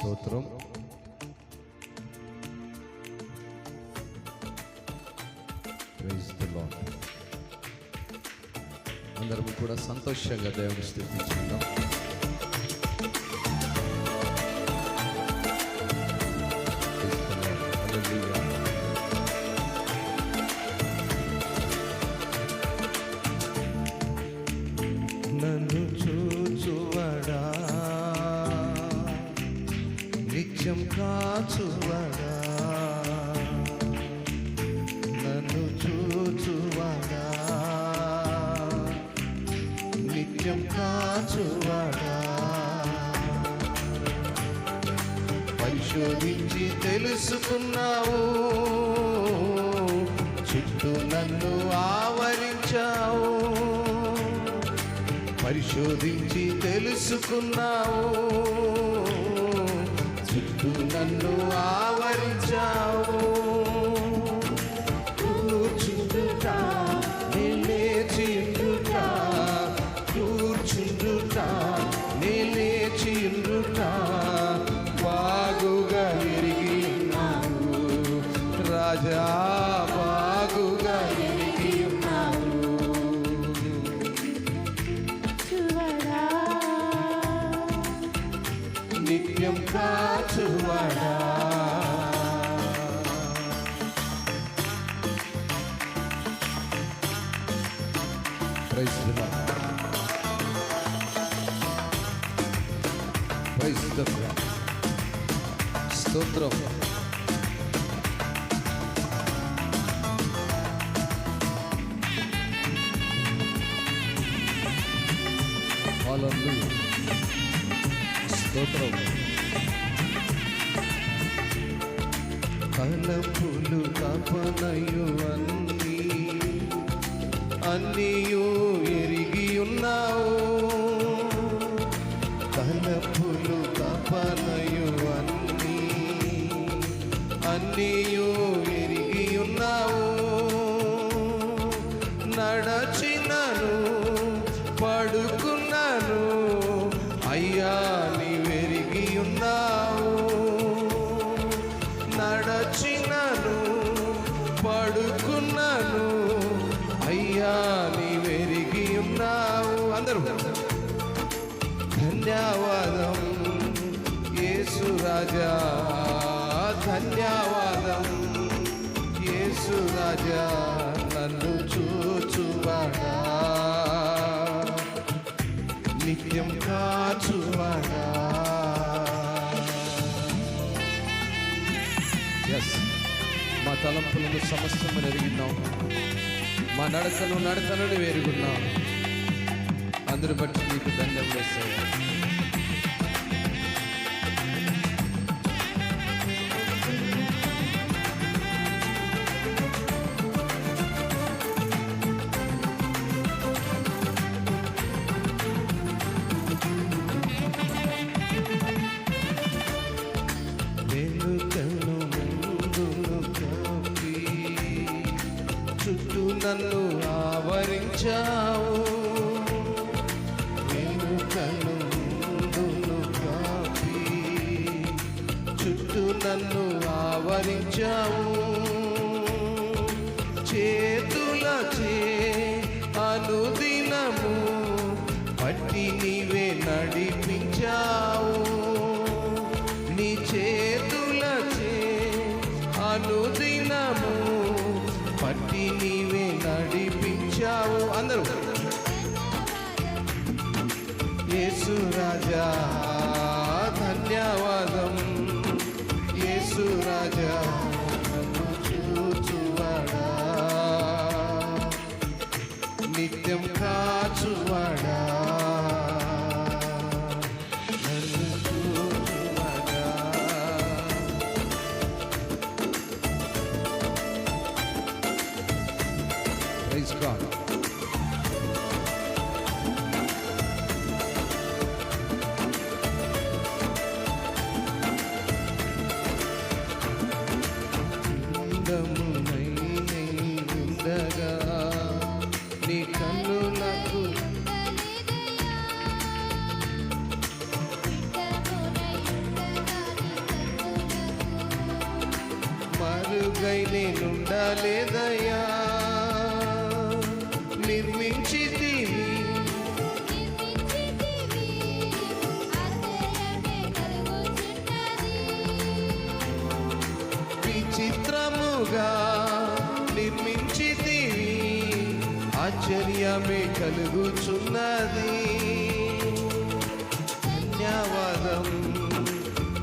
స్తోత్రం. Praise the Lord. అందరం కూడా సంతోషంగా దేవుని స్తుతించుకుందాం. నన్ను చూచువడా, నిత్యం కాచువడా, నన్ను చూచువడా, నిత్యం కాచువడా, పరిశోధించి తెలుసుకున్నావు, చుట్టూ నన్ను ఆవరించావు. పరిశోధించి తెలుసుకున్నావు, చుట్టూ నన్ను ఆవరించావు. కూర్చుండుట, లేచిండుట, కూర్చుండుట, లేచిండుట, బాగుగా ఎరిగి ఉన్నావు రాజా, బాగుగా ఎరిగి ఉన్నావు. నిత్యం కాచువడా, praise the lord. Praise the lord. స్తోత్రం. హల్లెలూయా. స్తోత్రం. తలపులు తపనయు అన్నీయు ఎరిగి ఉన్నావు. తలపులు తపనయు అన్నీయు ఎరిగి ఉన్నావు. నడచినను పడుకున్నాను అయ్యా, నీవెరిగి ఉన్నావు. నడచినను పడుకున్నాను అయ్యా, నీవెరిగి ఉన్నావు. అందరూ ధన్యవాదం యేసు రాజా, ధన్యవాదం యేసు రాజా, నన్ను చూచువాడా, నిత్యం కాచువాడా. మా తలంపులను సమస్తము ఎరిగినాం, మా నడతను వేరుగున్నాం. అందరి బట్టి నీకు దండం వేస్తాయి. చుట్టూ నన్ను ఆవరించావు, వెనుకను ముందును కాపి చుట్టూ నన్ను ఆవరించావు. చేతులచే అనుదినము పట్టి నీవే నడిపించావు. నీ చేతులచే అనుదినము పట్టి నీవే నడిపించావు. అందరూ యేసు రాజా, ధన్యవాదం యేసు రాజా, నన్ను చూచువాడా, నిత్యం కాచువాడా, నన్ను చూచువాడా. Praise God. ఉండగా నీ కన్నులకు నీకై నేనుండలేదయ్యా నిర్మించితివి విచిత్రముగా నిర్మించితివి ఆశ్చర్యమే కలుగుచున్నది ధన్యవాదం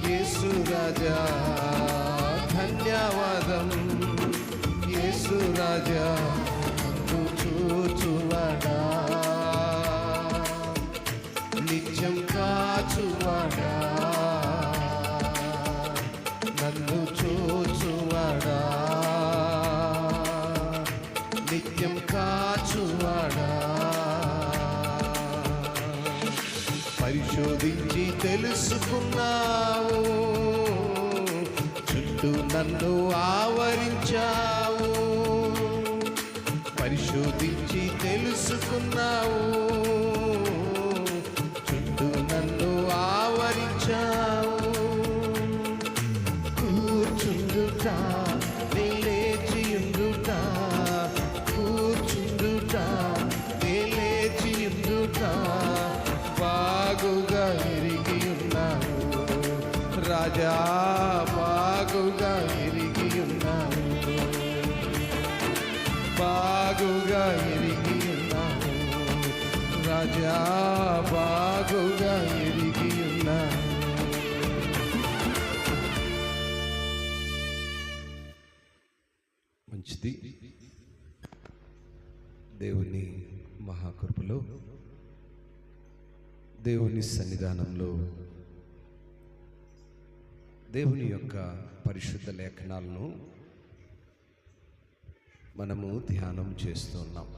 యేసు రాజా ధన్యవాదం యేసు రాజా చూచువాడా నిత్యం కాచువాడా నన్ను చూచువాడా నిత్యం కాచువాడా పరిశోధించి తెలుసుకున్నావు చుట్టూ నన్ను ఆవరించావు పరిశోధించి తెలుసుకున్నావు చుట్టూ నన్ను ఆవరించావు కూర్చుండుట లేచియుండుట కూర్చుండుట లేచియుండుట బాగుగా ఎరిగి ఉన్నావు రాజా బాగుగా ఎరిగి ఉన్నావు బాగుగా ఎరిగి ఉన్నావు రాజా బాగుగా ఎరిగి ఉన్నావు మంచిది. దేవుని మహాకృపలో దేవుని సన్నిధానంలో దేవుని యొక్క పరిశుద్ధ లేఖనాలను మనము ధ్యానం చేస్తున్నాం.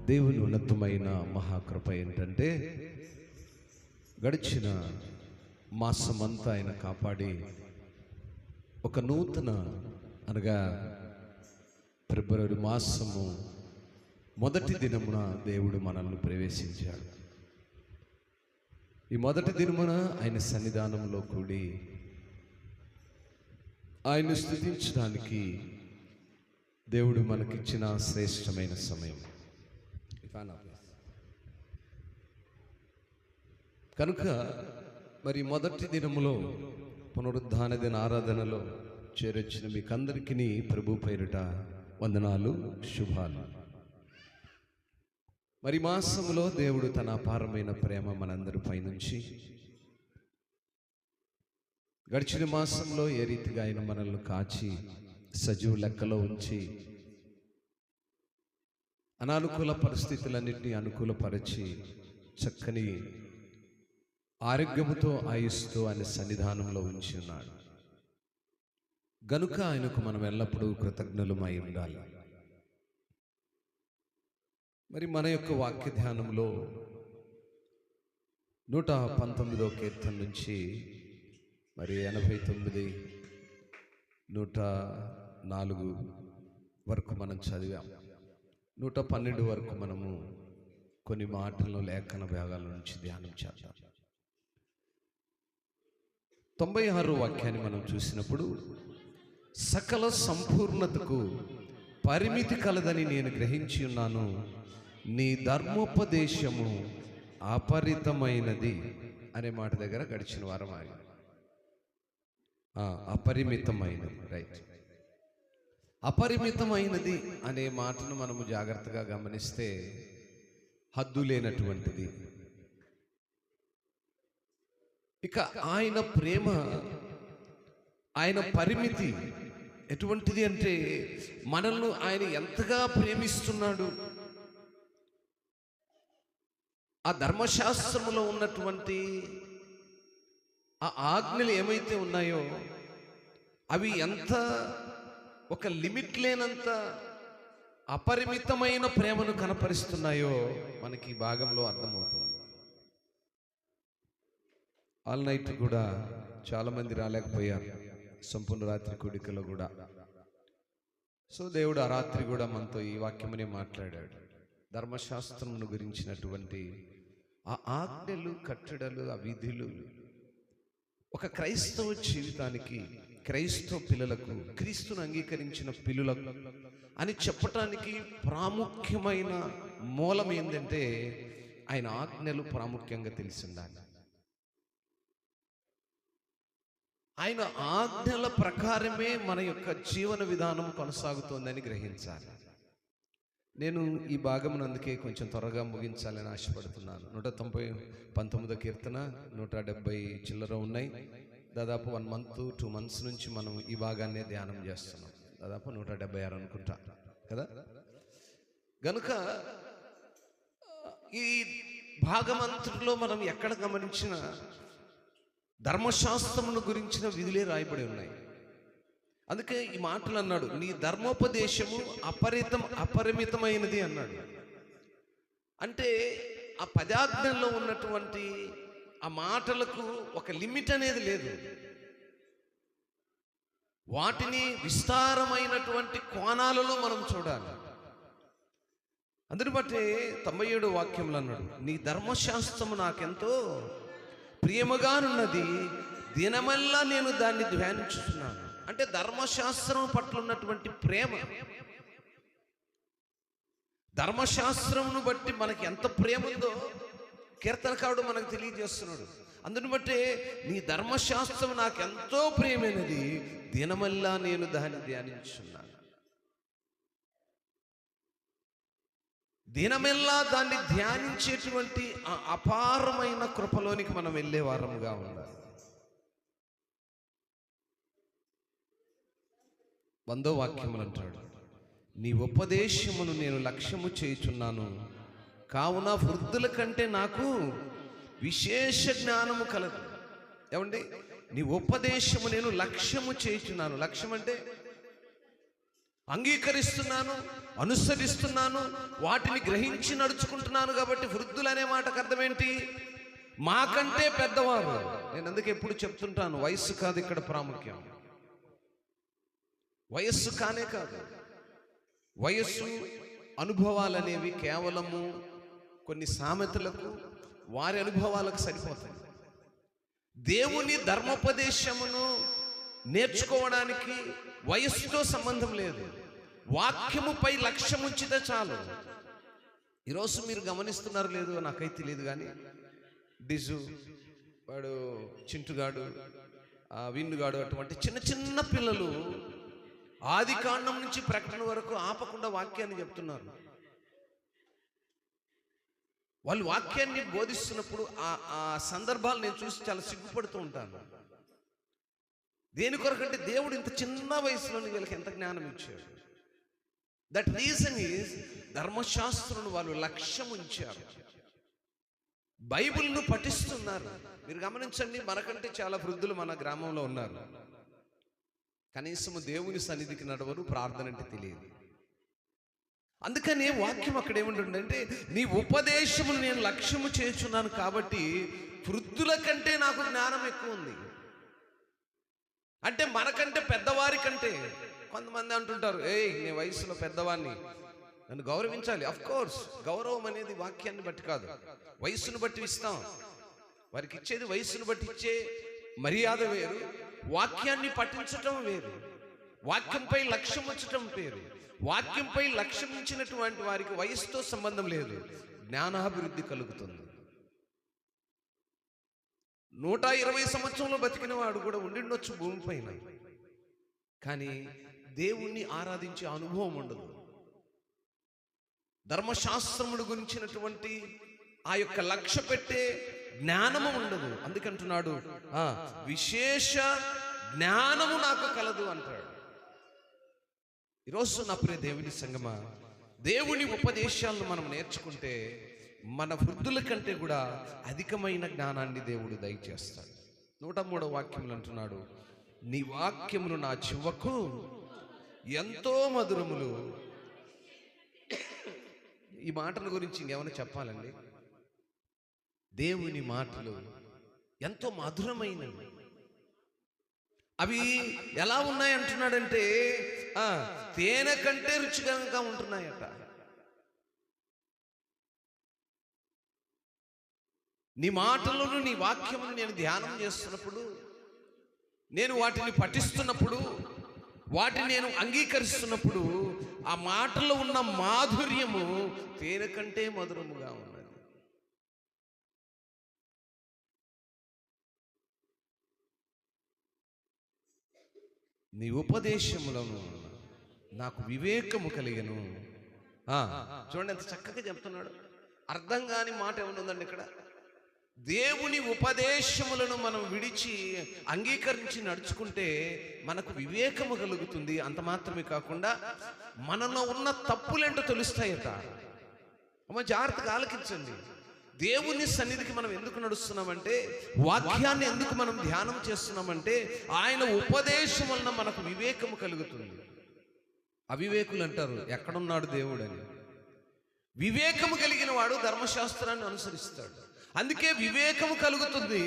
దేవుని ఉన్నతమైన మహాకృప ఏంటంటే గడిచిన మాసమంతా ఆయన కాపాడి ఒక నూతన అనగా ఫిబ్రవరి మాసము మొదటి దినమున దేవుడు మనల్ని ప్రవేశించాడు. ఈ మొదటి దినమున ఆయన సన్నిధానంలో కూడి ఆయన్ని స్తుతించడానికి దేవుడు మనకిచ్చిన శ్రేష్టమైన సమయం కనుక మరి మొదటి దినములో పునరుద్ధాన దిన ఆరాధనలో చేరొచ్చిన మీకందరికీ ప్రభు పేరిట వందనాలు, శుభాలు. మరి మాసములో దేవుడు తన అపారమైన ప్రేమ మనందరి పైనుంచి గడిచిన మాసంలో ఏ రీతిగా ఆయన మనల్ని కాచి సజీవ లెక్కలో ఉంచి అనానుకూల పరిస్థితులన్నింటినీ అనుకూలపరిచి చక్కని ఆరోగ్యముతో ఆయుస్తో ఆయన సన్నిధానంలో ఉంచి ఉన్నాడు. గనుక ఆయనకు మనం ఎల్లప్పుడూ కృతజ్ఞులమై ఉండాలి. మరి మన యొక్క వాక్య ధ్యానంలో 119వ కీర్తన నుంచి మరి 89, 104 వరకు మనం చదివాం. 112 వరకు మనము కొన్ని మాటలను లేఖన భాగాల నుంచి ధ్యానం చేద్దాం. 96వ వాక్యాన్ని మనం చూసినప్పుడు సకల సంపూర్ణతకు పరిమితి కలదని నేను గ్రహించి ఉన్నాను, నీ ధర్మోపదేశము అపరితమైనది అనే మాట దగ్గర గడిచిన వారం ఆగి అపరిమితమైనది, రైట్. అపరిమితమైనది అనే మాటను మనము జాగ్రత్తగా గమనిస్తే హద్దు లేనటువంటిది. ఇక ఆయన ప్రేమ, ఆయన పరిమితి ఎటువంటిది అంటే మనల్ని ఆయన ఎంతగా ప్రేమిస్తున్నాడు. ఆ ధర్మశాస్త్రములో ఉన్నటువంటి ఆ ఆజ్ఞలు ఏమైతే ఉన్నాయో అవి ఎంత ఒక లిమిట్ లేనంత అపరిమితమైన ప్రేమను కనపరుస్తున్నాయో మనకి ఈ భాగంలో అర్థమవుతుంది. ఆల్ నైట్ కూడా చాలామంది రాలేకపోయారు, సంపూర్ణ రాత్రి కూడికలో కూడా. సో దేవుడు ఆ రాత్రి కూడా మనతో ఈ వాక్యమనే మాట్లాడాడు. ధర్మశాస్త్రమును గురించినటువంటి ఆ ఆజ్ఞలు, కట్టడలు, ఆ విధులు ఒక క్రైస్తవ జీవితానికి, క్రైస్తవ పిల్లలకు, క్రీస్తును అంగీకరించిన పిల్లలకు అని చెప్పటానికి ప్రాముఖ్యమైన మూలం ఏంటంటే ఆయన ఆజ్ఞలు ప్రాముఖ్యంగా తెలిసి ఉండాలి. ఆయన ఆజ్ఞల ప్రకారమే మన యొక్క జీవన విధానం కొనసాగుతోందని గ్రహించాలి. నేను ఈ భాగమును అందుకే కొంచెం త్వరగా ముగించాలని ఆశపడుతున్నాను. 119 కీర్తన 170 చిల్లర ఉన్నాయి. దాదాపు 1 month 2 months నుంచి మనం ఈ భాగాన్నే ధ్యానం చేస్తున్నాం. దాదాపు 176 అనుకుంటా కదా. గనుక ఈ భాగమంతటిలో మనం ఎక్కడ గమనించిన ధర్మశాస్త్రమును గురించిన విధులే రాయబడి ఉన్నాయి. అందుకే ఈ మాటలు అన్నాడు, నీ ధర్మోపదేశము అపరిమితమైనది అన్నాడు. అంటే ఆ 10 ఆజ్ఞల్లో ఉన్నటువంటి ఆ మాటలకు ఒక లిమిట్ అనేది లేదు. వాటిని విస్తారమైనటువంటి కోణాలలో మనం చూడాలి. అందుని బట్టి 97 వాక్యంలో అన్నాడు, నీ ధర్మశాస్త్రము నాకెంతో ప్రియముగానున్నది, దినమల్లా నేను దాన్ని ధ్యానించుతున్నాను. అంటే ధర్మశాస్త్రం పట్ల ఉన్నటువంటి ప్రేమ, ధర్మశాస్త్రమును బట్టి మనకి ఎంత ప్రేమ ఉందో కీర్తనకారుడు మనకు తెలియజేస్తున్నాడు. అందుని బట్టి నీ ధర్మశాస్త్రం నాకు ఎంతో ప్రియమైనది, దినమల్లా నేను దాన్ని ధ్యానించున్నాను. దినమెల్లా దాన్ని ధ్యానించేటువంటి ఆ అపారమైన కృపలోనికి మనం వెళ్ళే వారముగా ఉండాలి. 100వ వాక్యములు అంటాడు, నీ ఉపదేశమును నేను లక్ష్యము చేయుచున్నాను, కావున వృద్ధుల కంటే నాకు విశేష జ్ఞానము కలదు. ఏమండి, నీ ఉపదేశము నేను లక్ష్యము చేయుచున్నాను. లక్ష్యం అంటే అంగీకరిస్తున్నాను, అనుసరిస్తున్నాను, వాటిని గ్రహించి నడుచుకుంటున్నాను. కాబట్టి వృద్ధులు అనే మాటకు అర్థం ఏంటి? మాకంటే పెద్దవారు. నేను అందుకే ఎప్పుడు చెప్తుంటాను, వయస్సు కాదు ఇక్కడ ప్రాముఖ్యం. వయస్సు కానే కాదు, వయస్సు అనుభవాలు అనేవి కేవలము కొన్ని సామెతలకు, వారి అనుభవాలకు సరిపోతాయి. దేవుని ధర్మోపదేశమును నేర్చుకోవడానికి వయస్సుతో సంబంధం లేదు. వాక్యముపై లక్ష్యం ఉంచితే చాలు. ఈరోజు మీరు గమనిస్తున్నారు లేదు నాకైతే తెలియదు, కానీ డిజు వాడు, చింటుగాడు, విన్నుగాడు, అటువంటి చిన్న చిన్న పిల్లలు ఆది కాండం నుంచి ప్రకటన వరకు ఆపకుండా వాక్యాన్ని చెప్తున్నారు. వాళ్ళు వాక్యాన్ని బోధిస్తున్నప్పుడు ఆ సందర్భాలు నేను చూసి చాలా సిగ్గుపడుతూ ఉంటాను. దేని కొరకంటే దేవుడు ఇంత చిన్న వయసులోని వీళ్ళకి ఎంత జ్ఞానం ఇచ్చాడు. దట్ రీజన్ ఈజ్ ధర్మశాస్త్రులను వాళ్ళు లక్ష్యం ఉంచారు, బైబిల్ను పఠిస్తున్నారు. మీరు గమనించండి, మనకంటే చాలా వృద్ధులు మన గ్రామంలో ఉన్నారు. కనీసము దేవుని సన్నిధికి నడవరు, ప్రార్థన అంటే తెలియదు. అందుకనే వాక్యం అక్కడ ఏముంటుందంటే, నీ ఉపదేశమును నేను లక్ష్యము చేస్తున్నాను కాబట్టి వృద్ధుల కంటే నాకు జ్ఞానం ఎక్కువ ఉంది. అంటే మనకంటే పెద్దవారి కంటే. కొంతమంది అంటుంటారు, నీ వయసులో పెద్దవాడిని, నన్ను గౌరవించాలి. అఫ్ కోర్స్, గౌరవం అనేది వాక్యాన్ని బట్టి కాదు, వయస్సును బట్టి ఇస్తాం. వారికి ఇచ్చేది వయస్సును బట్టి ఇచ్చే మర్యాద వేరు, వాక్యాన్ని పఠించటం వేరు, వాక్యంపై లక్ష్యం ఉంచటం వేరు. వాక్యంపై లక్ష్యం ఉంచినటువంటి వారికి వయస్సుతో సంబంధం లేదు, జ్ఞానాభివృద్ధి కలుగుతుంది. 120 సంవత్సరంలో బతికిన వాడు కూడా ఉండిండొచ్చు భూమి పైన, కానీ దేవుణ్ణి ఆరాధించే అనుభవం ఉండదు. ధర్మశాస్త్రముడు గురించినటువంటి ఆ యొక్క లక్ష్య పెట్టే జ్ఞానము ఉండదు. అందుకంటున్నాడు, విశేష జ్ఞానము నాకు కలదు అంటాడు. ఈరోజు నా ప్రియ దేవుని సంగమా, దేవుని ఉపదేశాలను మనం నేర్చుకుంటే మన వృద్ధుల కంటే కూడా అధికమైన జ్ఞానాన్ని దేవుడు దయచేస్తాడు. 103వ వాక్యములు అంటున్నాడు, నీ వాక్యములు నా చెవుకు ఎంతో మధురములు. ఈ మాటల గురించి ఇంకేమైనా చెప్పాలండి? దేవుని మాటలు ఎంతో మధురమైనవి. అవి ఎలా ఉన్నాయి అంటున్నాడంటే, తేనె కంటే రుచికరంగా ఉంటున్నాయట. నీ మాటలను, నీ వాక్యమును నేను ధ్యానం చేస్తున్నప్పుడు నేను వాటిని పఠిస్తున్నప్పుడు, వాటిని నేను అంగీకరిస్తున్నప్పుడు ఆ మాటలో ఉన్న మాధుర్యము తేనె కంటే మధురముగా ఉన్నది. నీ ఉపదేశములను నాకు వివేకము కలిగను. చూడండి ఎంత చక్కగా చెప్తున్నాడు. అర్థం కాని మాట ఏమనుందండి ఇక్కడ? దేవుని ఉపదేశములను మనం విడిచి అంగీకరించి నడుచుకుంటే మనకు వివేకము కలుగుతుంది. అంత మాత్రమే కాకుండా మనలో ఉన్న తప్పులేంటో తెలుస్తాయట. అమ్మ జాగ్రత్తగా ఆలకించండి. దేవుని సన్నిధికి మనం ఎందుకు నడుస్తున్నామంటే, వాక్యాన్ని ఎందుకు మనం ధ్యానం చేస్తున్నామంటే, ఆయన ఉపదేశం వలన మనకు వివేకము కలుగుతుంది. అవివేకులు అంటారు ఎక్కడున్నాడు దేవుడు అని. వివేకము కలిగిన వాడు ధర్మశాస్త్రాన్ని అనుసరిస్తాడు. అందుకే వివేకము కలుగుతుంది.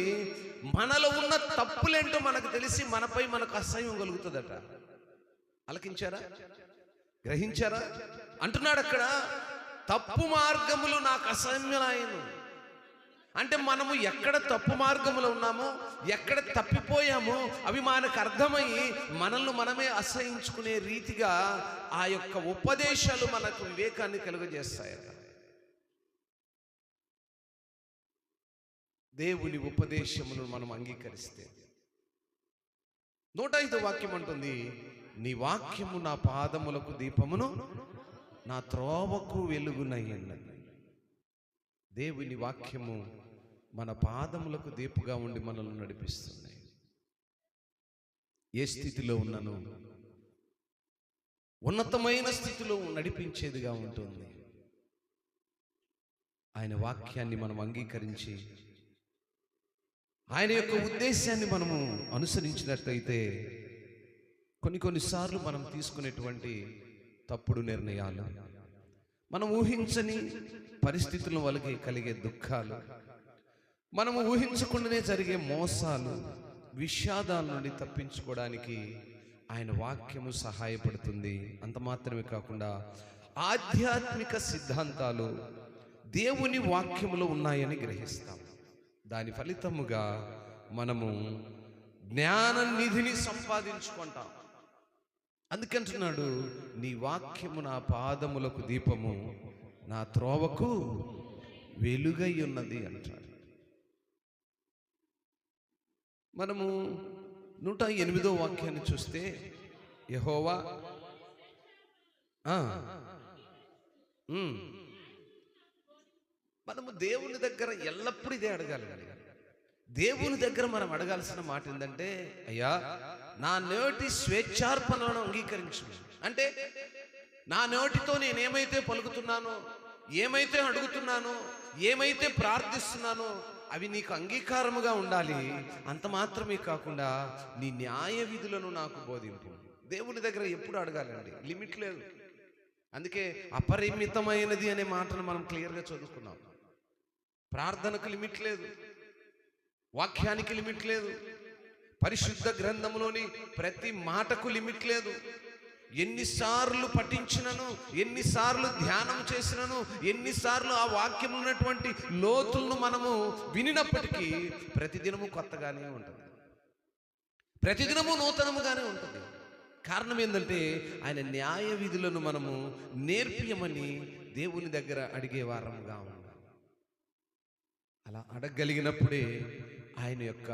మనలో ఉన్న తప్పులేంటో మనకు తెలిసి మనపై మనకు అసహ్యం కలుగుతుందట. ఆలకించారా? గ్రహించారా? అంటున్నాడు అక్కడ, తప్పు మార్గములు నాకు అసహ్యములైనవి. అంటే మనము ఎక్కడ తప్పు మార్గములో ఉన్నామో, ఎక్కడ తప్పిపోయామో అవి మనకు అర్థమయ్యి మనల్ని మనమే అసహించుకునే రీతిగా ఆ యొక్క ఉపదేశాలు మనకు వివేకాన్ని కలుగజేస్తాయట. దేవుని ఉపదేశములను మనం అంగీకరిస్తే 105వ వాక్యం అంటుంది, నీ వాక్యము నా పాదములకు దీపమును, నా త్రోవకు వెలుగునయ్యున్నది. దేవుని వాక్యము మన పాదములకు దీపుగా ఉండి మనల్ని నడిపిస్తున్నాయి. ఏ స్థితిలో ఉన్నాను, ఉన్నతమైన స్థితిలో నడిపించేదిగా ఉంటుంది. ఆయన వాక్యాన్ని మనం అంగీకరించి ఆయన యొక్క ఉద్దేశాన్ని మనము అనుసరించినట్లయితే కొన్నిసార్లు మనం తీసుకునేటువంటి తప్పుడు నిర్ణయాలు, మనం ఊహించని పరిస్థితుల వల్ల కలిగే దుఃఖాలు, మనము ఊహించకుండానే జరిగే మోసాలు, విషాదాల నుండి తప్పించుకోవడానికి ఆయన వాక్యము సహాయపడుతుంది. అంత మాత్రమే కాకుండా ఆధ్యాత్మిక సిద్ధాంతాలు దేవుని వాక్యములో ఉన్నాయని గ్రహిస్తాం. దాని ఫలితముగా మనము జ్ఞాన నిధిని సంపాదించుకుంటాం. అందుకంటున్నాడు, నీ వాక్యము నా పాదములకు దీపము, నా త్రోవకు వెలుగై ఉన్నది అంటాడు. మనము 108వ వాక్యాన్ని చూస్తే, యెహోవా మనము దేవుని దగ్గర ఎల్లప్పుడూ ఇదే అడగాలి. దేవుని దగ్గర మనం అడగాల్సిన మాట ఏంటంటే, అయ్యా నా నోటి స్వేచ్ఛార్పణను అంగీకరించు. అంటే నా నోటితో నేనేమైతే పలుకుతున్నానో, ఏమైతే అడుగుతున్నానో, ఏమైతే ప్రార్థిస్తున్నానో అవి నీకు అంగీకారముగా ఉండాలి. అంత మాత్రమే కాకుండా నీ న్యాయ విధులను నాకు బోధింపు. దేవుని దగ్గర ఎప్పుడు అడగాలండి, లిమిట్ లేదు. అందుకే అపరిమితమైనది అనే మాటను మనం క్లియర్గా చదువుకున్నాం. ప్రార్థనకు లిమిట్ లేదు, వాక్యానికి లిమిట్ లేదు, పరిశుద్ధ గ్రంథంలోని ప్రతి మాటకు లిమిట్ లేదు. ఎన్నిసార్లు పఠించినను, ఎన్నిసార్లు ధ్యానం చేసినను, ఎన్నిసార్లు ఆ వాక్యం ఉన్నటువంటి లోతులను మనము వినినప్పటికీ ప్రతిదినము కొత్తగానే ఉంటుంది, ప్రతిదినము నూతనముగానే ఉంటుంది. కారణం ఏంటంటే ఆయన న్యాయ విధులను మనము నేర్పియమని దేవుని దగ్గర అడిగే వారముగా ఉన్నాం. అలా అడగలిగినప్పుడే ఆయన యొక్క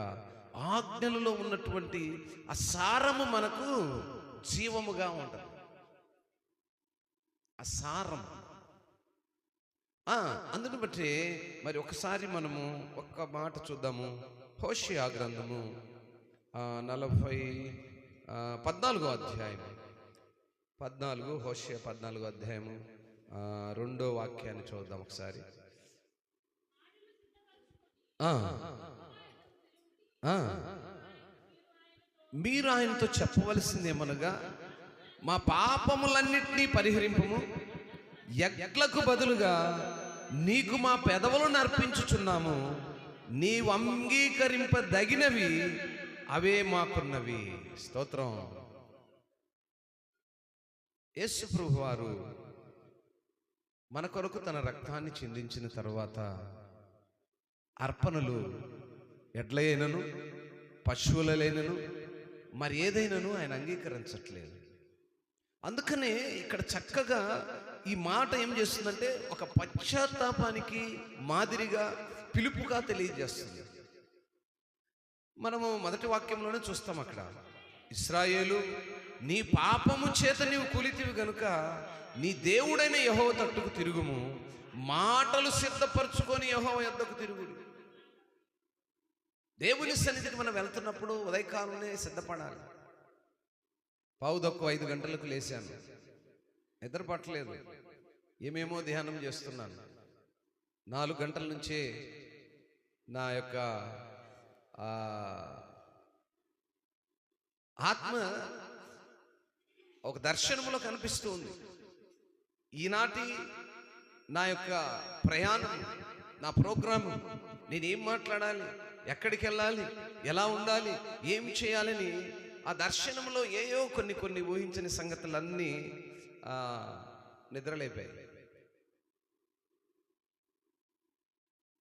ఆజ్ఞలలో ఉన్నటువంటి ఆ సారము మనకు జీవముగా ఉంటుంది. ఆ సారం అందుని బట్టి మరి ఒకసారి మనము ఒక్క మాట చూద్దాము. హోషేయ గ్రంథము 14వ అధ్యాయం 14 హోషేయ 14వ అధ్యాయము 2వ వాక్యాన్ని చూద్దాం ఒకసారి. మీరు ఆయనతో చెప్పవలసిందేమనగా, మా పాపములన్నిటినీ పరిహరింపము, యజ్ఞలకు బదులుగా నీకు మా పెదవులను అర్పించుచున్నాము, నీవు అంగీకరింపదగినవి అవే మాకున్నవి. స్తోత్రం. యేసు ప్రభువు వారు మన కొరకు తన రక్తాన్ని చిందించిన తరువాత అర్పణలు ఎడ్లైనను, పశువులైనను, మరి ఏదైనాను ఆయన అంగీకరించట్లేదు. అందుకనే ఇక్కడ చక్కగా ఈ మాట ఏం చేస్తుందంటే ఒక పశ్చాత్తాపానికి మాదిరిగా పిలుపుగా తెలియజేస్తుంది. మనము మొదటి వాక్యంలోనే చూస్తాం, అక్కడ ఇశ్రాయేలు నీ పాపము చేత నీవు కూలితివి గనుక నీ దేవుడైన యెహోవా తట్టుకు తిరుగుము, మాటలు సిద్ధపరచుకొని యెహోవా యొద్దకు తిరుగుడు. దేవుని సన్నిధికి మనం వెళ్తున్నప్పుడు ఉదయకాలనే సిద్ధపడాలి. 4:45 గంటలకు లేచాను, నిద్ర పట్టలేదు, ఏమేమో ధ్యానం చేస్తున్నాను. 4 గంటల నుంచే నా యొక్క ఆత్మ ఒక దర్శనములో కనిపిస్తూ ఉంది. ఈనాటి నా యొక్క ప్రయాణం, నా ప్రోగ్రాము, నేనేం మాట్లాడాలి, ఎక్కడికి వెళ్ళాలి, ఎలా ఉండాలి, ఏం చేయాలని ఆ దర్శనంలో ఏయో కొన్ని ఊహించని సంగతులన్నీ నిద్రలేపాయి.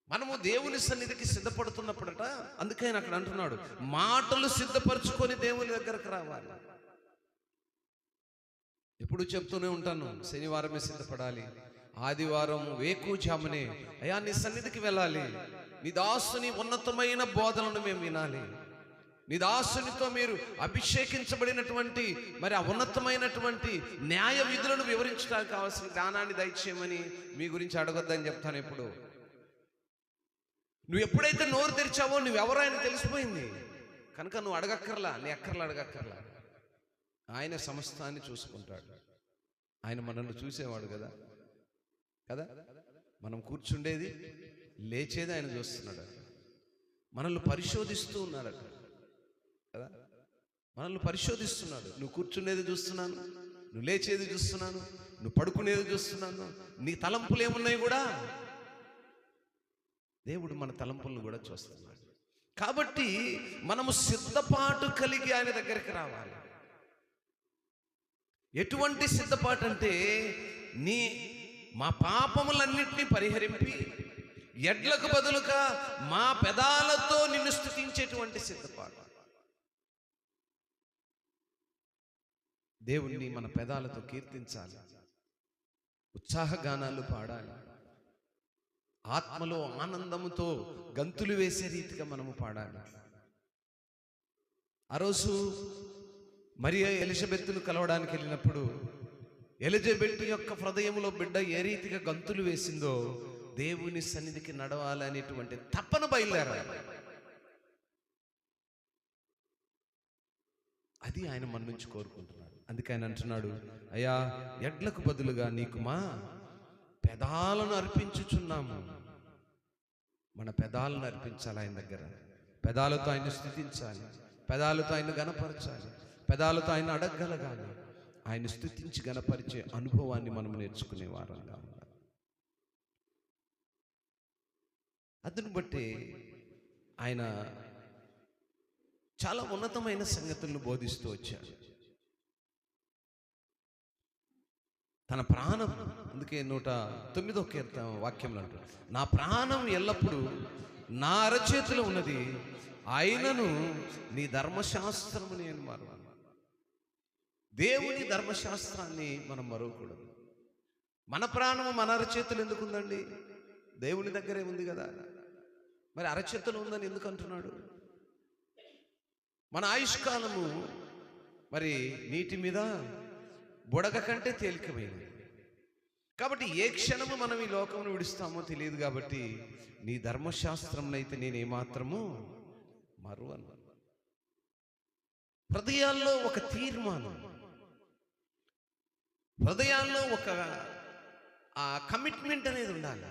మనము దేవుని సన్నిధికి సిద్ధపడుతున్నప్పుడట, అందుకే అక్కడ అంటున్నాడు మాటలు సిద్ధపరచుకొని దేవుని దగ్గరకు రావాలి. ఎప్పుడు చెప్తూనే ఉంటాను, శనివారమే సిద్ధపడాలి, ఆదివారం వేకుజామునే అయ్యా నీ సన్నిధికి వెళ్ళాలి, నీ దాసుని ఉన్నతమైన బోధనను మేము వినాలి, నీ దాసునితో మీరు అభిషేకించబడినటువంటి మరి ఆ ఉన్నతమైనటువంటి న్యాయ విధులను వివరించడానికి కావాల్సిన జ్ఞానాన్ని దయచేయమని మీ గురించి అడగొద్దని చెప్తాను. ఎప్పుడు నువ్వు ఎప్పుడైతే నోరు తెరిచావో నువ్వెవరో ఆయన తెలిసిపోయింది కనుక నువ్వు అడగక్కర్లా, నీ అడగక్కర్లా. ఆయన సమస్తాన్ని చూసుకుంటాడు. ఆయన మనల్ని చూసేవాడు కదా కదా మనం కూర్చుండేది లేచేది ఆయన చూస్తున్నాడు. మనల్ని పరిశోధిస్తూ ఉన్నాడు కదా, మనల్ని పరిశోధిస్తున్నాడు. నువ్వు కూర్చునేది చూస్తున్నాను, నువ్వు లేచేది చూస్తున్నాను, నువ్వు పడుకునేది చూస్తున్నాను, నీ తలంపులు ఏమున్నాయి కూడా దేవుడు మన తలంపులను కూడా చూస్తున్నాడు. కాబట్టి మనము సిద్ధపాటు కలిగి ఆయన దగ్గరికి రావాలి. ఎటువంటి సిద్ధపాటు అంటే మా పాపములన్నింటినీ పరిహరింపి ఎడ్లకు బదులుగా మా పెదాలతో నిన్ను స్తుతించేటువంటి సిద్ధపాటు. దేవుణ్ణి మన పెదాలతో కీర్తించాలి, ఉత్సాహగానాలు పాడాలి, ఆత్మలో ఆనందముతో గంతులు వేసే రీతిగా మనము పాడాలి. ఆ రోజు మరియ ఎలిజబెత్తును కలవడానికి వెళ్ళినప్పుడు ఎలిజబెత్ యొక్క హృదయంలో బిడ్డ ఏ రీతిగా గంతులు వేసిందో దేవుని సన్నిధికి నడవాలనేటువంటి తపన బయలుదేరాలి. అది ఆయన మన నుంచి కోరుకుంటున్నాడు. అందుకే ఆయన అంటున్నాడు, అయ్యా ఎడ్లకు బదులుగా నీకు మా పెదాలను అర్పించుచున్నాము. మన పెదాలను అర్పించాలి ఆయన దగ్గర, పెదాలతో ఆయన స్తుతించాలి, పెదాలతో ఆయన గణపరచాలి, పెదాలతో ఆయన అడగగలగాలి. ఆయన స్తుతించి గణపరిచే అనుభవాన్ని మనం నేర్చుకునే వారంగా ఉండాలి. అందును బట్టి ఆయన చాలా ఉన్నతమైన సంగతులను బోధిస్తూ వచ్చాడు. తన ప్రాణం, అందుకే 109వ కీర్తన వాక్యంలో అంటాడు, నా ప్రాణం ఎల్లప్పుడూ నా అరచేతిలో ఉన్నది, ఆయనను నీ ధర్మశాస్త్రము నేను మరవను. దేవుని ధర్మశాస్త్రాన్ని మనం మరవకూడదు. మన ప్రాణము మన అరచేతులు ఎందుకు ఉందండి? దేవుని దగ్గరే ఉంది కదా. మరి అరచేతులు ఉందని ఎందుకు అంటున్నాడు? మన ఆయుష్కాలము మరి నీటి మీద బుడగ కంటే తేలికమైనది. కాబట్టి ఏ క్షణము మనం ఈ లోకమును విడుస్తామో తెలియదు. కాబట్టి నీ ధర్మశాస్త్రంనైతే నేను ఏమాత్రము మరువను. హృదయాల్లో ఒక తీర్మానం, హృదయాల్లో ఒక కమిట్మెంట్ అనేది ఉండాలి.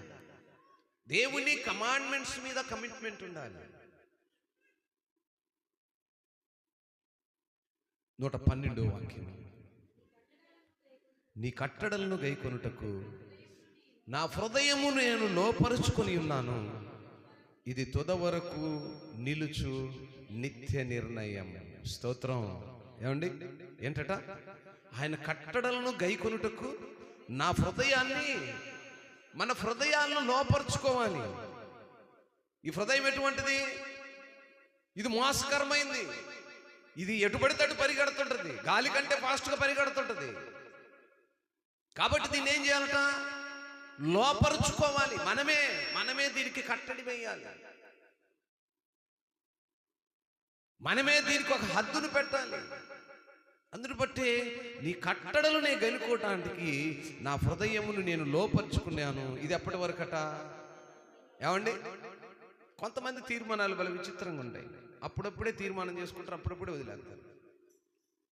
దేవుని కమాండ్మెంట్స్ మీద కమిట్మెంట్ ఉండాలి. 112వ వాక్యం, నీ కట్టడలను గైకొనుటకు నా హృదయము నేను లోపరుచుకొని ఉన్నాను, ఇది తుద వరకు నిలుచు నిత్య నిర్ణయం. స్తోత్రం. ఏమండి, ఏంటట? ఆయన కట్టడలను గైకొనుటకు నా హృదయాన్ని, మన హృదయాలను లోపరుచుకోవాలి. ఈ హృదయం ఎటువంటిది? ఇది మోసకరమైంది. ఇది ఎటు పడితే అటు పరిగెడుతుంటది, గాలి కంటే ఫాస్ట్గా పరిగెడుతుంటది. కాబట్టి దీన్ని ఏం చేయాలట? లోపరుచుకోవాలి. మనమే దీనికి కట్టడి వేయాలి. మనమే దీనికి ఒక హద్దును పెట్టాలి. అందును బట్టి నీ కట్టడలు నేను గనుకోవటానికి నా హృదయమును నేను లోపరుచుకున్నాను. ఇది ఎప్పటి వరకట? ఏమండి, కొంతమంది తీర్మానాలు బల విచిత్రంగా ఉంటాయి. అప్పుడప్పుడే తీర్మానం చేసుకుంటారు, అప్పుడప్పుడే వదిలేస్తారు.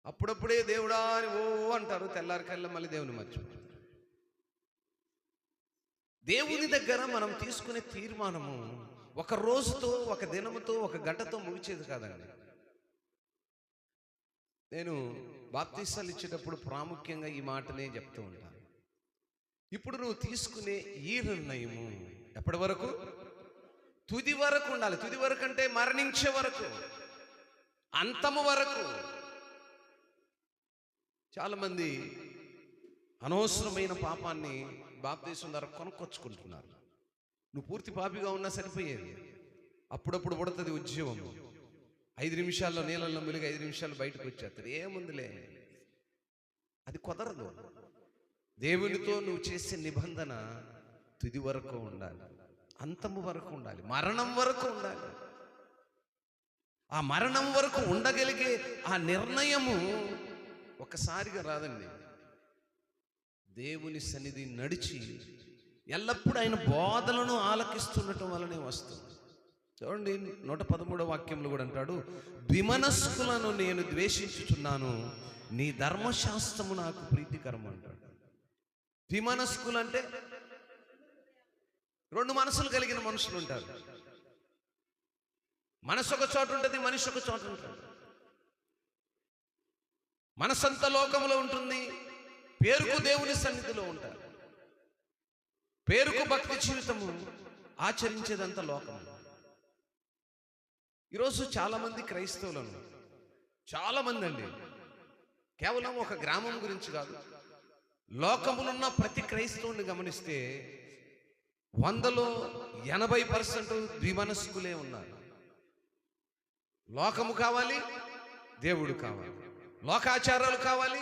అప్పుడప్పుడే దేవుడా అని ఓ అంటారు, తెల్లారికల్లా మళ్ళీ దేవుని మర్చిపోతారు. దేవుని దగ్గర మనం తీసుకునే తీర్మానము ఒక రోజుతో, ఒక దినముతో, ఒక గంటతో ముగిచేది కాదండి. నేను బాప్తీసాలు ఇచ్చేటప్పుడు ప్రాముఖ్యంగా ఈ మాటనే చెప్తూ ఉంటాను. ఇప్పుడు నువ్వు తీసుకునే ఈ నిర్ణయము ఎప్పటి వరకు? తుది వరకు ఉండాలి. తుది వరకు అంటే మరణించే వరకు, అంతము వరకు. చాలామంది అనవసరమైన పాపాన్ని బాప్తీసం ద్వారా కొనుక్కొచ్చుకుంటున్నారు. నువ్వు పూర్తి పాపిగా ఉన్నా సరిపోయేది. అప్పుడప్పుడు పుడుతుంది ఉద్యమం. 5 నిమిషాల్లో నీళ్ళల్లో ములిగి 5 నిమిషాలు బయటకు వచ్చేస్తారు. ఏముందిలే, అది కుదరదు. దేవునితో నువ్వు చేసే నిబంధన తుది వరకు ఉండాలి, అంతము వరకు ఉండాలి, మరణం వరకు ఉండాలి. ఆ మరణం వరకు ఉండగలిగే ఆ నిర్ణయము ఒక్కసారిగా రాదండి. దేవుని సన్నిధి నడిచి ఎల్లప్పుడూ ఆయన బోధలను ఆలకిస్తుండటం వల్లనే వస్తుంది. చూడండి, 113వ వాక్యంలో కూడా అంటాడు, ద్విమనస్కులను నేను ద్వేషించుచున్నాను, నీ ధర్మశాస్త్రము నాకు ప్రీతికరం అంటాడు. ద్విమనస్కులు అంటే 2 మనసులు కలిగిన మనుషులు ఉంటారు. మనసు ఒక చోట ఉంటుంది, మనిషి ఒక చోట ఉంటాడు. మనసంత లోకంలో ఉంటుంది, పేరుకు దేవుని సన్నిధిలో ఉంటారు. పేరుకు భక్తి జీవితము, ఆచరించేదంత లోకము. ఈరోజు చాలామంది క్రైస్తవులను, చాలామంది అండి, కేవలం ఒక గ్రామం గురించి కాదు, లోకములున్న ప్రతి క్రైస్తవుని గమనిస్తే 100లో 80% ద్విమనస్కులే ఉన్నారు. లోకము కావాలి, దేవుడు కావాలి. లోకాచారాలు కావాలి,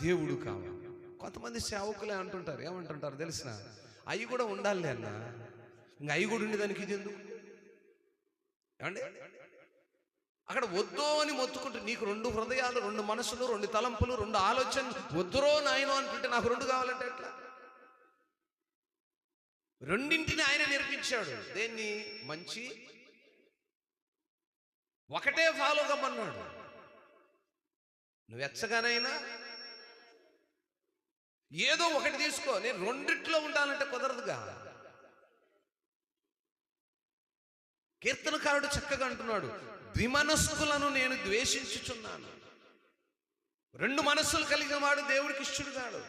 దేవుడు కావాలి. కొంతమంది సేవకులే అంటుంటారు, ఏమంటుంటారు తెలిసిన, అవి కూడా ఉండాలి అన్న, ఇంకా అవి కూడా ఉండేదానికి ఇది ఎందుకు? ఏమండి, అక్కడ వద్దో అని మొత్తుకుంటే, నీకు 2 హృదయాలు, 2 మనసులు, 2 తలంపులు, 2 ఆలోచనలు వద్దురో నాయనో అంటుంటే నాకు 2 కావాలంటే ఎట్లా? రెండింటిని ఆయన నేర్పించాడు. దేన్ని? మంచి ఒకటే ఫాలో కమ్మన్నాడు. నువ్వు ఎచ్చగానైనా ఏదో ఒకటి తీసుకో, నేను రెండిట్లో ఉండాలంటే కుదరదుగా. కీర్తనకారుడు చక్కగా అంటున్నాడు, ద్విమనస్కులను నేను ద్వేషించుచున్నాను. 2 మనస్సులు కలిగిన వాడు దేవుడికి ఇష్టడు కాడు.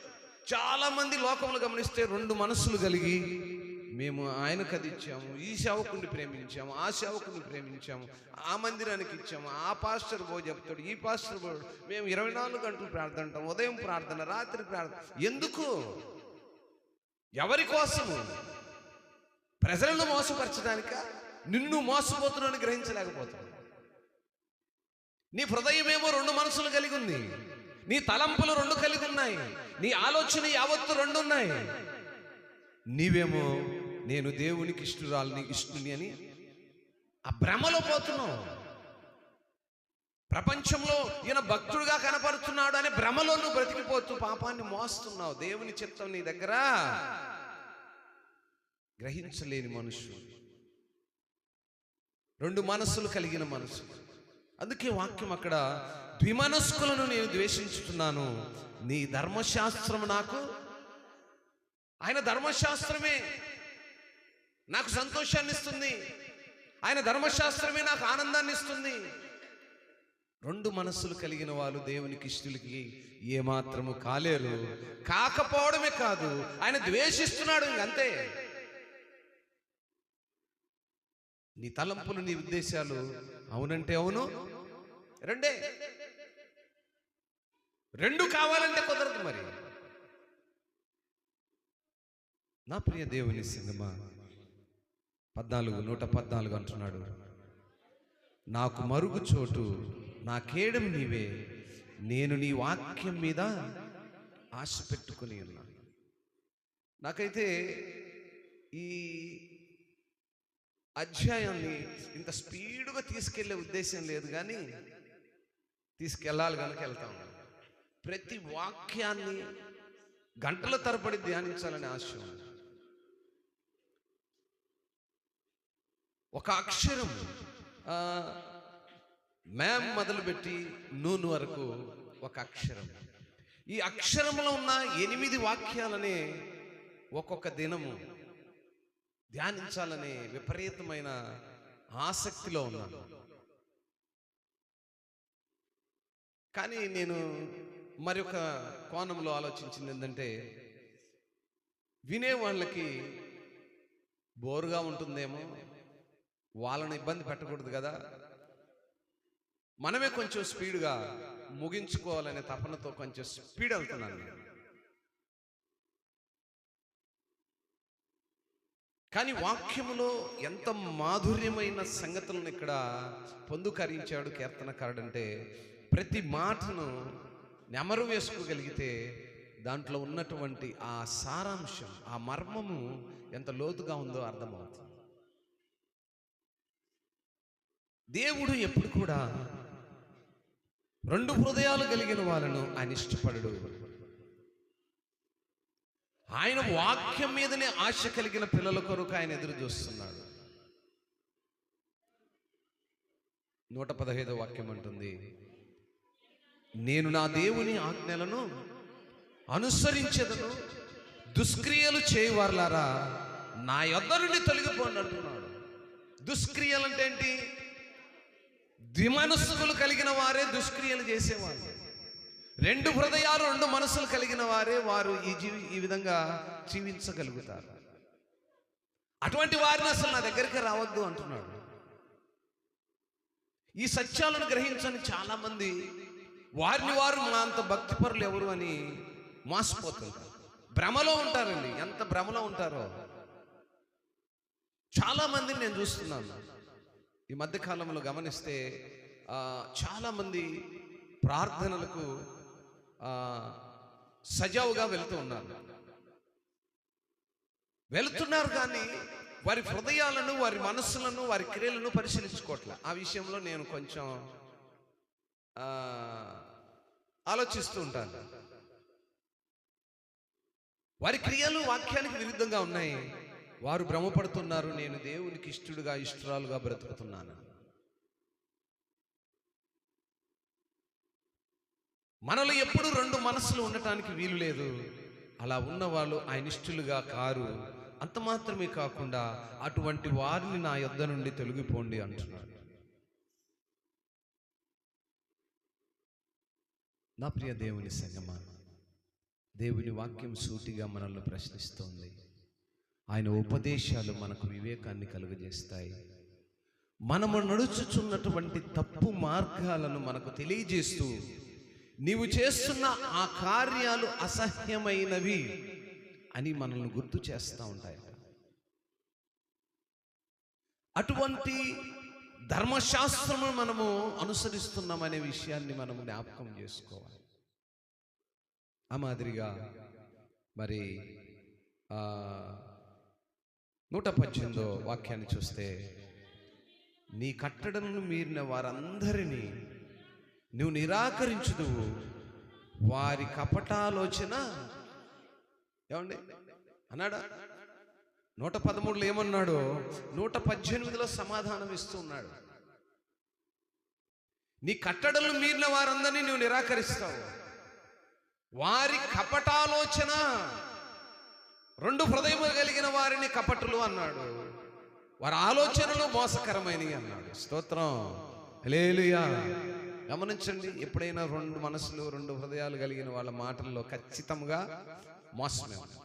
చాలా మంది లోకములు గమనిస్తే 2 మనస్సులు కలిగి, మేము ఆయనకు అది ఇచ్చాము, ఈ సేవకుని ప్రేమించాము, ఆ సేవకుని ప్రేమించాము, ఆ మందిరానికి ఇచ్చాము, ఆ పాస్టర్ బో చెప్తాడు, ఈ పాస్టర్ బో, మేము 24 గంటలు ప్రార్థన అంటాం, ఉదయం ప్రార్థన, రాత్రి ప్రార్థన. ఎందుకు? ఎవరి కోసము? ప్రజలను మోసపరచడానిక? నిన్ను మోసపోతున్నాను గ్రహించలేకపోతున్నావు. నీ హృదయమేమో 2 మనసులు కలిగి ఉంది, నీ తలంపులు 2 కలిగి ఉన్నాయి, నీ ఆలోచన యావత్తు 2 ఉన్నాయి. నీవేమో నేను దేవునికి ఇష్టురాలని, ఇష్టుని అని ఆ భ్రమలో పోతున్నావు. ప్రపంచంలో ఈయన భక్తుడుగా కనపడుతున్నాడు అనే భ్రమలో నువ్వు బ్రతికిపోతూ పాపాన్ని మోస్తున్నావు. దేవుని చిత్తం నీ దగ్గర గ్రహించలేని మనుషులు, 2 మనస్సులు కలిగిన మనసు. అందుకే వాక్యం అక్కడ, ద్విమనస్కులను నేను ద్వేషించుతున్నాను, నీ ధర్మశాస్త్రం నాకు, ఆయన ధర్మశాస్త్రమే నాకు సంతోషాన్ని ఇస్తుంది, ఆయన ధర్మశాస్త్రమే నాకు ఆనందాన్ని ఇస్తుంది. 2 మనస్సులు కలిగిన వాళ్ళు దేవునికి ఇష్టలకి ఏమాత్రము కాలేరు. కాకపోవడమే కాదు, ఆయన ద్వేషిస్తున్నాడు. ఇంకంతే. నీ తలంపులు, నీ ఉద్దేశాలు అవునంటే అవును, 2 కావాలంటే కుదరదు. మరి నా ప్రియ దేవుని సినిమా 114 అంటున్నాడు, నాకు మరుగు చోటు నా కేడెం నీవే, నేను నీ వాక్యం మీద ఆశ పెట్టుకుని ఉన్నాను. నాకైతే ఈ అధ్యాయాన్ని ఇంత స్పీడుగా తీసుకెళ్లే ఉద్దేశం లేదు, కానీ తీసుకెళ్ళాలి కనుక వెళ్తాం. ప్రతి వాక్యాన్ని గంటల తరబడి ధ్యానించాలని ఆశ ఉంది. ఒక అక్షరం మ్యామ్ మొదలుపెట్టి నూన్ వరకు ఒక అక్షరం. ఈ అక్షరంలో ఉన్న 8 వాక్యాలనే ఒక్కొక్క దినము ధ్యానించాలనే విపరీతమైన ఆసక్తిలో ఉన్నాను. కానీ నేను మరి ఒక కోణంలో ఆలోచించింది ఏంటంటే, వినే వాళ్ళకి బోరుగా ఉంటుందేమో, వాళ్ళని ఇబ్బంది పెట్టకూడదు కదా, మనమే కొంచెం స్పీడ్గా ముగించుకోవాలనే తపనతో కొంచెం స్పీడ్ వెళ్తున్నాను. కానీ వాక్యములో ఎంత మాధుర్యమైన సంగతులను ఇక్కడ పొందుకరించాడు కీర్తనకారుడంటే, ప్రతి మాటను నెమరు వేసుకోగలిగితే దాంట్లో ఉన్నటువంటి ఆ సారాంశం, ఆ మర్మము ఎంత లోతుగా ఉందో అర్థమవుతుంది. దేవుడు ఎప్పుడు కూడా 2 హృదయాలు కలిగిన వాళ్ళను ఆయన ఇష్టపడడు. ఆయన వాక్యం మీదనే ఆశ కలిగిన పిల్లల కొరకు ఆయన ఎదురు చూస్తున్నాడు. 115వ వాక్యం అంటుంది, నేను నా దేవుని ఆజ్ఞలను అనుసరించెదను, దుష్క్రియలు చేయవారులారా నా యొద్ద నుండి తొలగిపోండి అంటున్నాడు. దుష్క్రియలు అంటే ఏంటి? ద్విమనస్సులు కలిగిన వారే దుష్క్రియలు చేసేవారు. 2 హృదయాలు 2 మనసులు కలిగిన వారే వారు ఈ విధంగా జీవించగలుగుతారు. అటువంటి వారిని అసలు నా దగ్గరికి రావద్దు అంటున్నాడు. ఈ సత్యాలను గ్రహించని చాలా మంది వారిని వారు మా అంత భక్తిపరులు ఎవరు అని మోసపోతుంటారు, భ్రమలో ఉంటారండి. ఎంత భ్రమలో ఉంటారో చాలా మందిని నేను చూస్తున్నాను. ఈ మధ్యకాలంలో గమనిస్తే చాలామంది ప్రార్థనలకు సజావుగా వెళుతున్నారు కానీ వారి హృదయాలను, వారి మనస్సులను, వారి క్రియలను పరిశీలించుకోవట్లే. ఆ విషయంలో నేను కొంచెం ఆలోచిస్తూ ఉంటాను. వారి క్రియలు వాక్యానికి విరుద్ధంగా ఉన్నాయి. వారు భ్రమపడుతున్నారు, నేను దేవునికి ఇష్టడుగా ఇష్టరాలుగా బ్రతుకుతున్నాను. మనలో ఎప్పుడు 2 మనసులు ఉండటానికి వీలు లేదు. అలా ఉన్నవాళ్ళు ఆయన ఇష్టలుగా కారు. అంత మాత్రమే కాకుండా అటువంటి వారిని నా యొద్ద నుండి తొలగిపోండి అంటున్నాడు. నా ప్రియ దేవుని సంగమా, దేవుని వాక్యం సూటిగా మనల్ని ప్రశ్నిస్తోంది. ఆయన ఉపదేశాలు మనకు వివేకాన్ని కలుగజేస్తాయి. మనము నడుచుచున్నటువంటి తప్పు మార్గాలను మనకు తెలియజేస్తూ, నీవు చేస్తున్న ఆ కార్యాలు అసహ్యమైనవి అని మనల్ని గుర్తు చేస్తూ ఉంటాయి. అటువంటి ధర్మశాస్త్రము మనము అనుసరిస్తున్నామనే విషయాన్ని మనము జ్ఞాపకం చేసుకోవాలి. ఆ మాదిరిగా మరి 118వ వాక్యాన్ని చూస్తే, నీ కట్టడలను మీరిన వారందరినీ నువ్వు నిరాకరించుదువు, వారి కపటాలోచన ఏమండి అన్నాడా? 113లో ఏమన్నాడు? 118లో సమాధానం ఇస్తూ ఉన్నాడు. నీ కట్టడలను మీరిన వారందరినీ నువ్వు నిరాకరిస్తావు, వారి కపటాలోచన, 2 హృదయములు కలిగిన వారిని కపటులు అన్నాడు, వారి ఆలోచనలు మోసకరమైనవి అన్నాడు. స్తోత్రం, హల్లెలూయా. గమనించండి, ఎప్పుడైనా 2 మనసులు 2 హృదయాలు కలిగిన వాళ్ళ మాటల్లో ఖచ్చితంగా మోసమే ఉంది.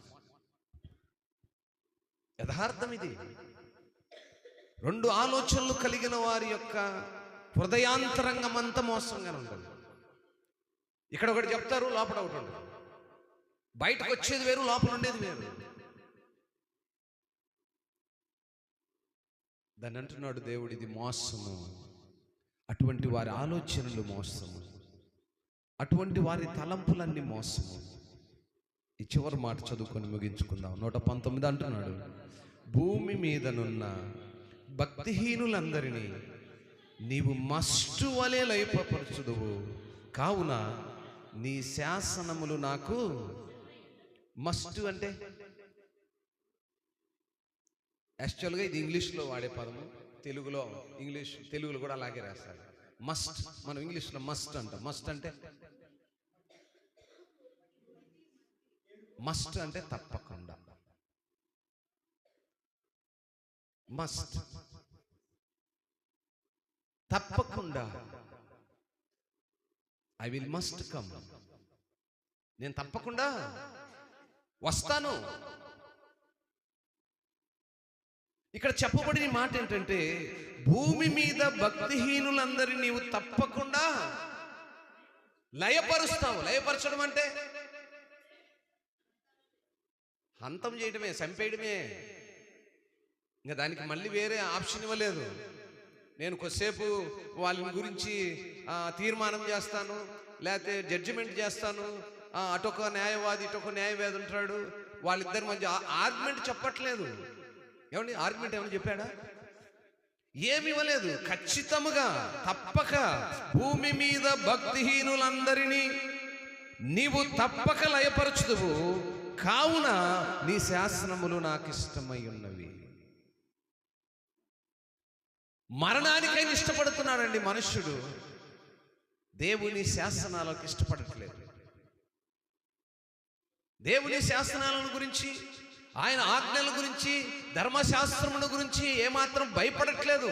యథార్థం ఇది. 2 ఆలోచనలు కలిగిన వారి యొక్క హృదయాంతరంగం అంతా మోసంగా ఉంటుంది. ఇక్కడ ఒకటి చెప్తారు, లోపల ఒకటి ఉంటుంది. బయటకు వచ్చేది వేరు, లోపల ఉండేది వేరు. దాన్ని అంటున్నాడు దేవుడు, ఇది మోసము. అటువంటి వారి ఆలోచనలు మోసము, అటువంటి వారి తలంపులన్నీ మోసము. ఈ చివరి మాట చదువుకొని ముగించుకుందాం. 119 అంటున్నాడు, భూమి మీదనున్న భక్తిహీనులందరినీ నీవు మస్టు వలె లయపరచుదువు, కావున నీ శాసనములు నాకు. మస్టు అంటే యాక్చువల్గా ఇది ఇంగ్లీష్లో వాడే పదము, తెలుగులో కూడా అలాగే రాస్తారు. మస్ట్, మనం ఇంగ్లీష్లో మస్ట్ అంటాం. మస్ట్ అంటే తప్పకుండా. మస్ట్ తప్పకుండా. ఐ విల్ మస్ట్ కమ్, నేను తప్పకుండా వస్తాను. ఇక్కడ చెప్పబడిన మాట ఏంటంటే, భూమి మీద భక్తిహీనులందరినీ నీవు తప్పకుండా లయపరుస్తావు. లయపరచడం అంటే హంతం చేయడమే, చంపేయడమే. ఇంకా దానికి మళ్ళీ వేరే ఆప్షన్ ఇవ్వలేదు. నేను కొద్దిసేపు వాళ్ళని గురించి తీర్మానం చేస్తాను, లేకపోతే జడ్జిమెంట్ చేస్తాను, అటొక న్యాయవాది ఇటొక న్యాయవాది ఉంటాడు, వాళ్ళిద్దరి మధ్య ఆర్గ్యుమెంట్ చెప్పట్లేదు. ఏమండి, ఆర్గ్యుమెంట్ ఏమని చెప్పాడా? ఏమి ఇవ్వలేదు. ఖచ్చితంగా తప్పక భూమి మీద భక్తిహీనులందరినీ నీవు తప్పక లయపరచుదువు, కావున నీ శాసనములు నాకు ఇష్టమై ఉన్నవి. మరణానికైనా ఇష్టపడుతున్నాడండి మనుష్యుడు, దేవుని శాసనాలకు ఇష్టపడట్లేదు. దేవుని శాసనాలను గురించి, ఆయన ఆజ్ఞల గురించి, ధర్మశాస్త్రముల గురించి ఏమాత్రం భయపడట్లేదు.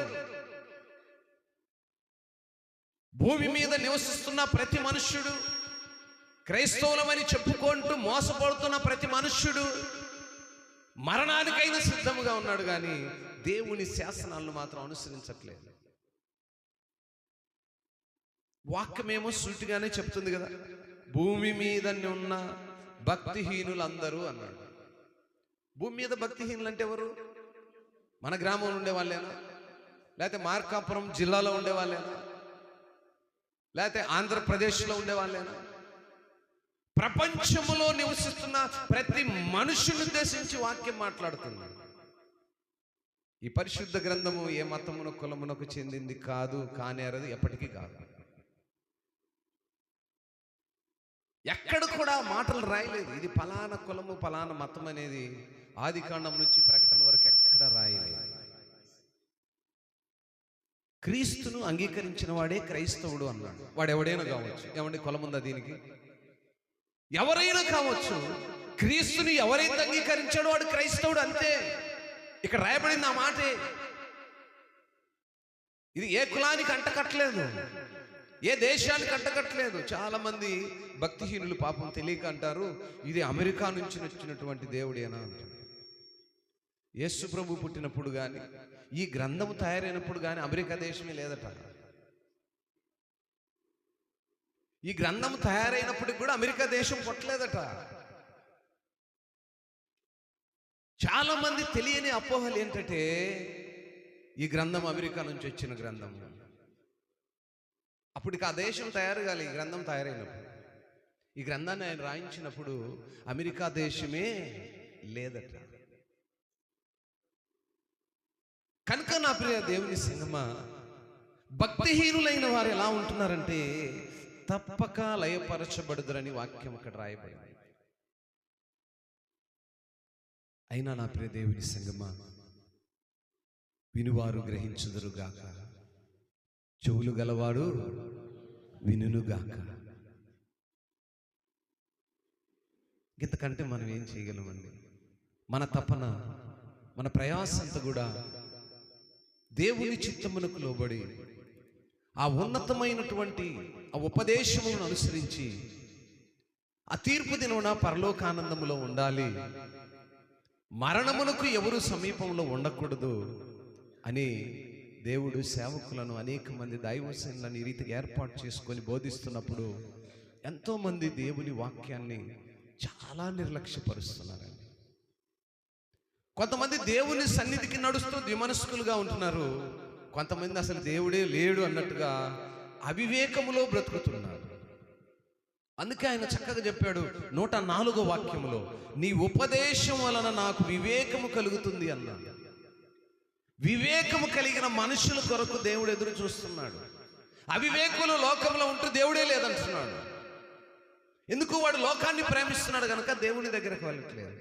భూమి మీద నివసిస్తున్న ప్రతి మనుష్యుడు, క్రైస్తవులమని చెప్పుకుంటూ మోసపడుతున్న ప్రతి మనుష్యుడు మరణానికైనా సిద్ధముగా ఉన్నాడు, కానీ దేవుని శాసనాలను మాత్రం అనుసరించట్లేదు. వాక్యమేమో సూటిగానే చెప్తుంది కదా, భూమి మీద ఉన్న భక్తిహీనులందరూ అన్నాడు. భూమి మీద భక్తిహీనులు అంటే ఎవరు? మన గ్రామంలో ఉండే వాళ్ళేనా? లేకపోతే మార్కాపురం జిల్లాలో ఉండే వాళ్ళేనా? లేకపోతే ఆంధ్రప్రదేశ్లో ఉండే వాళ్ళేనా? ప్రపంచములో నివసిస్తున్న ప్రతి మనుషుని ఉద్దేశించి వాక్యం మాట్లాడుతున్నాడు. ఈ పరిశుద్ధ గ్రంథము ఏ మతమున కులమునకు చెందింది కాదు, కానేరది ఎప్పటికీ కాదు. ఎక్కడ కూడా మాటలు రాయలేదు ఇది ఫలానా కులము ఫలానా మతం అనేది. ఆదికాండం నుంచి ప్రకటన వరకు ఎక్కడ రాయలేదు. క్రీస్తును అంగీకరించిన వాడే క్రైస్తవుడు అన్నాడు. వాడు ఎవడైనా కావచ్చు. ఏమండి, కులం ఉందా దీనికి? ఎవరైనా కావచ్చు. క్రీస్తుని ఎవరైతే అంగీకరించాడో వాడు క్రైస్తవుడు, అంతే. ఇక్కడ రాయబడింది ఆ మాటే. ఇది ఏ కులానికి అంటకట్టలేదు, ఏ దేశానికి అంటకట్టలేదు. చాలా మంది భక్తిహీనులు పాపం తెలియక అంటారు, ఇది అమెరికా నుంచి వచ్చినటువంటి దేవుడేనా అంటారు. యేసు ప్రభు పుట్టినప్పుడు కానీ, ఈ గ్రంథము తయారైనప్పుడు కానీ అమెరికా దేశమే లేదట. ఈ గ్రంథం తయారైనప్పటికి కూడా అమెరికా దేశం పుట్టలేదట. చాలా మంది తెలియని అపోహలు ఏంటంటే, ఈ గ్రంథం అమెరికా నుంచి వచ్చిన గ్రంథం. అప్పటికి ఆ దేశం తయారు కాలి. ఈ గ్రంథం తయారైనప్పుడు, ఈ గ్రంథాన్ని ఆయన రాయించినప్పుడు అమెరికా దేశమే లేదట. కనుక నా ప్రియ దేవుని సంగమా, భక్తిహీనులైన వారు ఎలా ఉంటున్నారంటే, తప్పక లయపరచబడుదురని వాక్యం అక్కడ రాయబడింది. అయినా నా ప్రియ దేవుని సంగమా, వినువారు గ్రహించుదురుగాక, చెవులు గలవాడు వినుగాక. ఇంతకంటే మనం ఏం చేయగలమండి? మన తపన, మన ప్రయాసంతా కూడా దేవుని చిత్తమునకు లోబడి ఆ ఉన్నతమైనటువంటి ఆ ఉపదేశములను అనుసరించి ఆ తీర్పు దినమున పరలోకానందములో ఉండాలి, మరణమునకు ఎవరు సమీపంలో ఉండకూడదు అని దేవుడు సేవకులను, అనేక మంది దైవసేనులను ఈ రీతిగా ఏర్పాటు చేసుకొని బోధిస్తున్నప్పుడు ఎంతోమంది దేవుని వాక్యాన్ని చాలా నిర్లక్ష్యపరుస్తున్నారండి. కొంతమంది దేవుని సన్నిధికి నడుస్తూ ద్విమనస్కులుగా ఉంటున్నారు. కొంతమంది అసలు దేవుడే లేడు అన్నట్టుగా అవివేకములో బ్రతుకుతున్నారు. అందుకే ఆయన చక్కగా చెప్పాడు 104వ వాక్యములో, నీ ఉపదేశం వలన నాకు వివేకము కలుగుతుంది అన్నాడు. వివేకము కలిగిన మనుషుల కొరకు దేవుడు ఎదురు చూస్తున్నాడు. అవివేకులు లోకంలో ఉంటూ దేవుడే లేదంటున్నాడు. ఎందుకు? వాడు లోకాన్ని ప్రేమిస్తున్నాడు కనుక దేవుని దగ్గరకు వెళ్ళట్లేదు.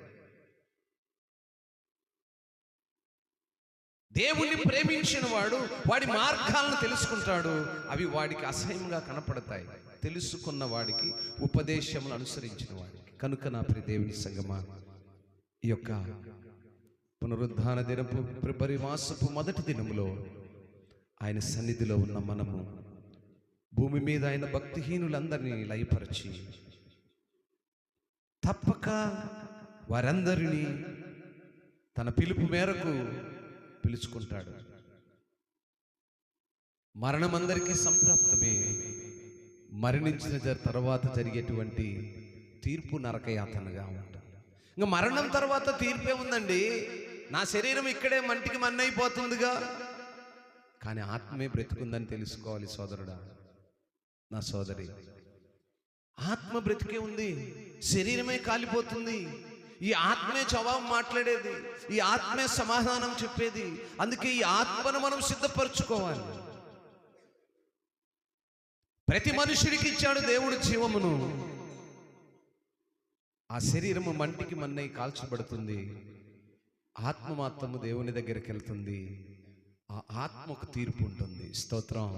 దేవుణ్ణి ప్రేమించిన వాడు వాడి మార్గాలను తెలుసుకుంటాడు. అవి వాడికి అసహ్యంగా కనపడతాయి, తెలుసుకున్న వాడికి, ఉపదేశములు అనుసరించిన వాడికి. కనుక నా ప్రియ దేవుని సంగమా, ఈ యొక్క పునరుద్ధాన దినపు ఫిబ్రవరి మాసపు మొదటి దినములో ఆయన సన్నిధిలో ఉన్న మనము భూమి మీద ఆయన భక్తిహీనులందరినీ లయపరచి తప్పక వారందరినీ తన పిలుపు మేరకు పిలుచుకుంటాడు. మరణం అందరికీ సంప్రాప్తమే. మరణించిన తర్వాత జరిగేటువంటి తీర్పు నరకయాతనగా ఉంటుంది. ఇంకా మరణం తర్వాత తీర్పే ఉందండి. నా శరీరం ఇక్కడే మంటికి మన్నైపోతుందిగా, కానీ ఆత్మే బ్రతుకుందని తెలుసుకోవాలి సోదరుడా, నా సోదరి. ఆత్మ బ్రతికే ఉంది, శరీరమే కాలిపోతుంది. ఈ ఆత్మే జవాబు మాట్లాడేది, ఈ ఆత్మే సమాధానం చెప్పేది. అందుకే ఈ ఆత్మను మనం సిద్ధపరచుకోవాలి. ప్రతి మనుషుడికి ఇచ్చాడు దేవుడు జీవమును. ఆ శరీరము మంటికి మన్నై కాల్చబడుతుంది, ఆత్మ మాత్రము దేవుని దగ్గరికి వెళ్తుంది. ఆ ఆత్మకు తీర్పు ఉంటుంది. స్తోత్రం.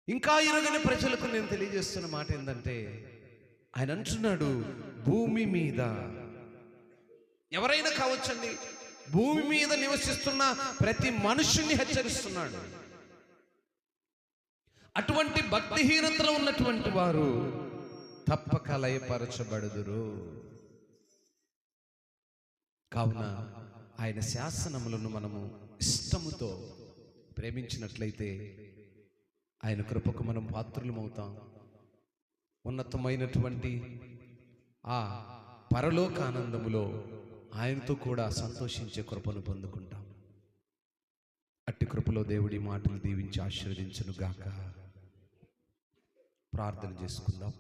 ఇంకా ఎరుగని ప్రజలకు నేను తెలియజేస్తున్న మాట ఏంటంటే, ఆయన అంటున్నాడు, భూమి మీద ఎవరైనా కావచ్చండి, భూమి మీద నివసిస్తున్న ప్రతి మనుషుల్ని హెచ్చరిస్తున్నాడు. అటువంటి భక్తిహీనతలో ఉన్నటువంటి వారు తప్పక లయపరచబడుదురు. కావున ఆయన శాసనములను మనము ఇష్టముతో ప్రేమించినట్లయితే ఆయన కృపకు మనం పాత్రులమవుతాం. ఉన్నతమైనటువంటి ఆ పరలోక ఆనందములో ఆయనతో కూడా సంతోషించే కృపను పొందుకుంటాం. అట్టి కృపలో దేవుడి మాటలు దీవించి ఆశీర్వదించును గాక. ప్రార్థన చేసుకుందాం.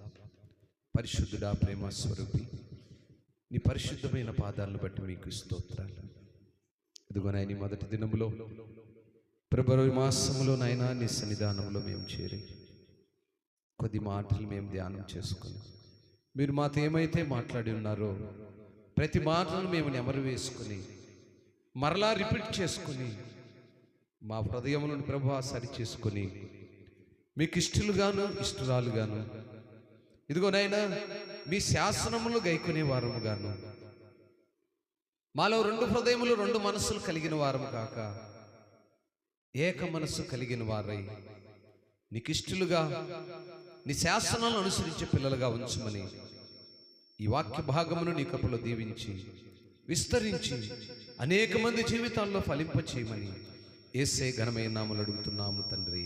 పరిశుద్ధుడా, ప్రేమ స్వరూపి, నీ పరిశుద్ధమైన పాదాలను బట్టి మీకు స్తోత్రాలు. ఇదిగోనైనా మొదటి దినములో ఫిబ్రవరి మాసములో నైనా నీ సన్నిధానంలో మేము చేరి కొద్ది మాటలు మేము ధ్యానం చేసుకుని, మీరు మాతో ఏమైతే మాట్లాడి ఉన్నారో ప్రతి మాటను మేము నెమరు వేసుకుని మరలా రిపీట్ చేసుకుని మా హృదయములను ప్రభువా సరి చేసుకుని మీకు ఇష్టలుగాను ఇష్టరాలుగాను ఇదిగోనైనా మీ శాసనములు గైకునే వారము గాను, మాలో 2 హృదయములు 2 మనస్సులు కలిగిన వారము కాక ఏక మనస్సు కలిగిన వారై నీకు ఇష్టలుగా నీ శాసనాలను అనుసరించే పిల్లలుగా ఉంచమని ఈ వాక్య భాగమును నీ కృపలో దీవించి విస్తరించి అనేక మంది జీవితాల్లో ఫలింపచేయమని యేసే ఘనమైన నామములో అడుగుతున్నాము తండ్రి.